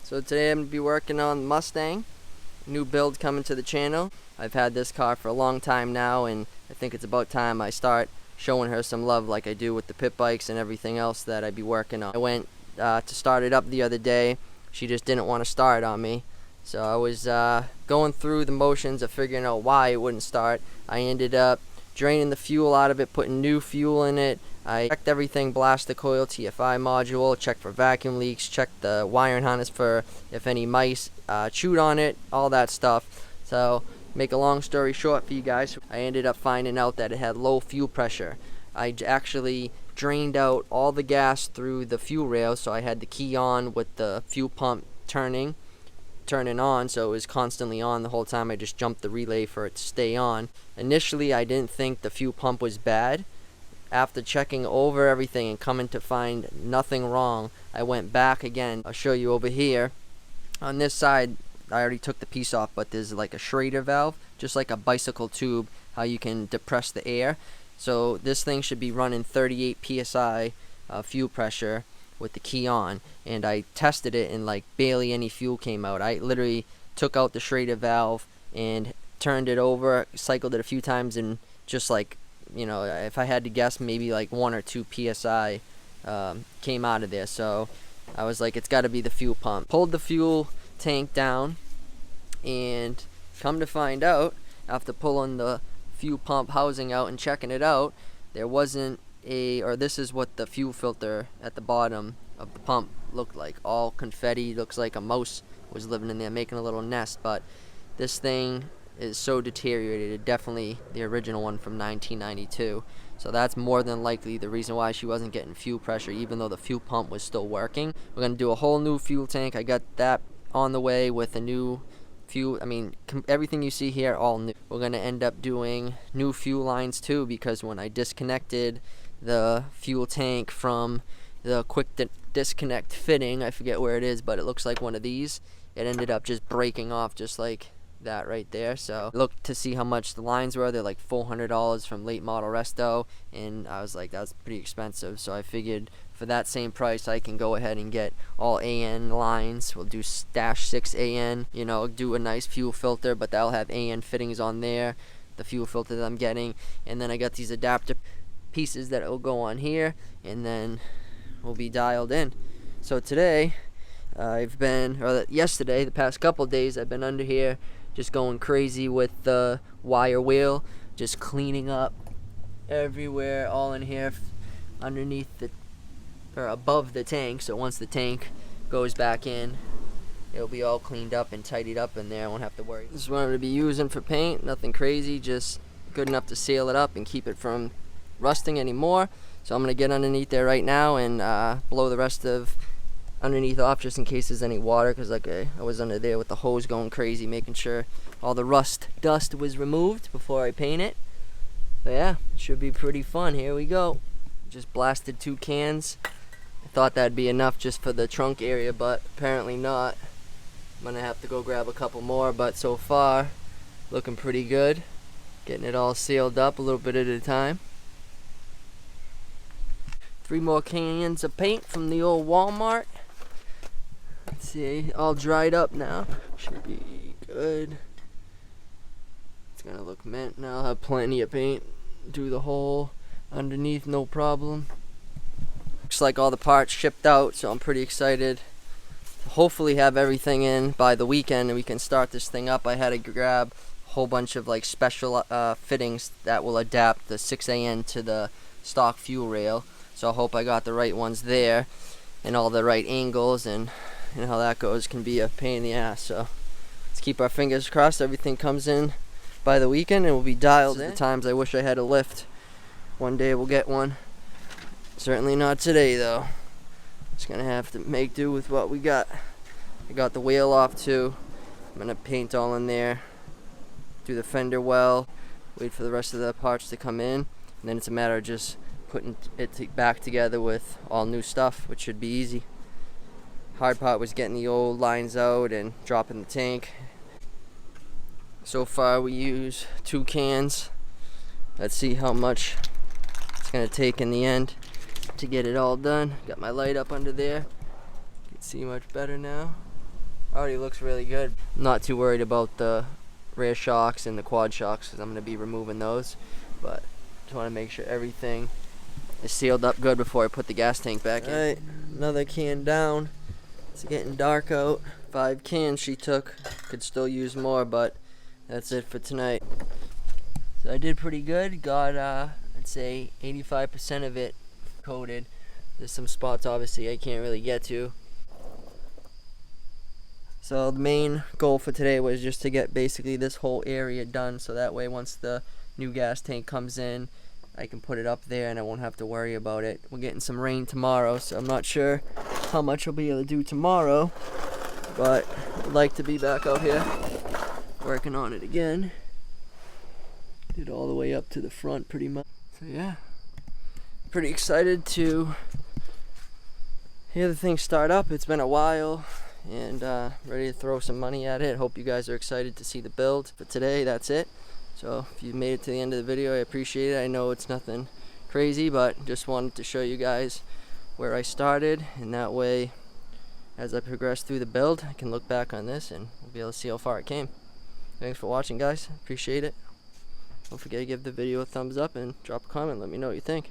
So today I'm going to be working on the Mustang. New build coming to the channel. I've had this car for a long time now, and I think it's about time I start showing her some love like I do with the pit bikes and everything else that I'd be working on. I went to start it up the other day. She just didn't want to start on me. So I was going through the motions of figuring out why it wouldn't start. I ended up draining the fuel out of it, putting new fuel in it. I checked everything, blast the coil, TFI module, checked for vacuum leaks, checked the wiring harness for if any mice chewed on it, all that stuff. So, make a long story short for you guys, I ended up finding out that it had low fuel pressure. I actually drained out all the gas through the fuel rail, so I had the key on with the fuel pump turning on, so it was constantly on the whole time. I just jumped the relay for it to stay on. Initially, I didn't think the fuel pump was bad. After checking over everything and coming to find nothing wrong, I went back again. I'll show you over here. On this side, I already took the piece off, but there's like a Schrader valve, just like a bicycle tube, how you can depress the air. So this thing should be running 38 psi fuel pressure with the key on, and I tested it and like barely any fuel came out. I literally took out the Schrader valve and turned it over, cycled it a few times, and just like, you know, if I had to guess, maybe like 1 or 2 psi came out of there. So I was like, it's got to be the fuel pump. Pulled the fuel tank down, and come to find out, after pulling the fuel pump housing out and checking it out, there wasn't or this is what the fuel filter at the bottom of the pump looked like. All confetti, looks like a mouse was living in there making a little nest. But this thing is so deteriorated, definitely the original one from 1992. So that's more than likely the reason why she wasn't getting fuel pressure, even though the fuel pump was still working. We're going to do a whole new fuel tank. I got that on the way with a new fuel. I mean, everything you see here, all new. We're going to end up doing new fuel lines too, because when I disconnected the fuel tank from the quick disconnect fitting, I forget where it is, but it looks like one of these, it ended up just breaking off just like that right there. So looked to see how much the lines were. They're like $400 from late model resto, and I was like, that's pretty expensive. So I figured for that same price I can go ahead and get all AN lines. We'll do dash 6 AN, you know, do a nice fuel filter, but that'll have AN fittings on there, the fuel filter that I'm getting. And then I got these adapter pieces that will go on here, and then we'll be dialed in. So today yesterday, the past couple days, I've been under here just going crazy with the wire wheel, just cleaning up everywhere, all in here underneath or above the tank. So once the tank goes back in, it'll be all cleaned up and tidied up in there. I won't have to worry. This is what I'm going to be using for paint. Nothing crazy, just good enough to seal it up and keep it from rusting anymore. So I'm going to get underneath there right now and blow the rest of underneath off, just in case there's any water, because like I was under there with the hose going crazy, making sure all the dust was removed before I paint it. But yeah, it should be pretty fun. Here we go. Just blasted 2 cans. I thought that'd be enough just for the trunk area, but apparently not. I'm gonna have to go grab a couple more, but so far looking pretty good. Getting it all sealed up a little bit at a time. 3 more cans of paint from the old Walmart. Let's see, all dried up now. Should be good. It's gonna look mint now. I'll have plenty of paint. Do the hole underneath, no problem. Looks like all the parts shipped out, so I'm pretty excited to hopefully have everything in by the weekend and we can start this thing up. I had to grab a whole bunch of like special fittings that will adapt the 6AN to the stock fuel rail. So I hope I got the right ones there and all the right angles, and you know how that goes, can be a pain in the ass. So let's keep our fingers crossed everything comes in by the weekend and we'll be dialed in. The times I wish I had a lift. One day we'll get one. Certainly not today though. Just gonna have to make do with what we got. I got the wheel off too. I'm gonna paint all in there, do the fender well, wait for the rest of the parts to come in, and then it's a matter of just putting it back together with all new stuff, which should be easy. Hard part was getting the old lines out and dropping the tank. So far we use 2 cans. Let's see how much it's gonna take in the end to get it all done. Got my light up under there. You can see much better now. Already looks really good. I'm not too worried about the rear shocks and the quad shocks because I'm going to be removing those, but just want to make sure everything is sealed up good before I put the gas tank back in. Alright, another can down. It's getting dark out. 5 cans she took. Could still use more, but that's it for tonight. So I did pretty good. Got I'd say 85% of it coated. There's some spots obviously I can't really get to. So the main goal for today was just to get basically this whole area done, so that way once the new gas tank comes in, I can put it up there and I won't have to worry about it. We're getting some rain tomorrow, so I'm not sure how much I'll be able to do tomorrow, but I'd like to be back out here working on it again. Did all the way up to the front pretty much. So yeah, pretty excited to hear the thing start up. It's been a while, and ready to throw some money at it. Hope you guys are excited to see the build. For today, that's it. So if you made it to the end of the video, I appreciate it. I know it's nothing crazy, but just wanted to show you guys where I started, and that way as I progress through the build, I can look back on this and we'll be able to see how far it came. Thanks for watching, guys. Appreciate it. Don't forget to give the video a thumbs up and drop a comment. Let me know what you think.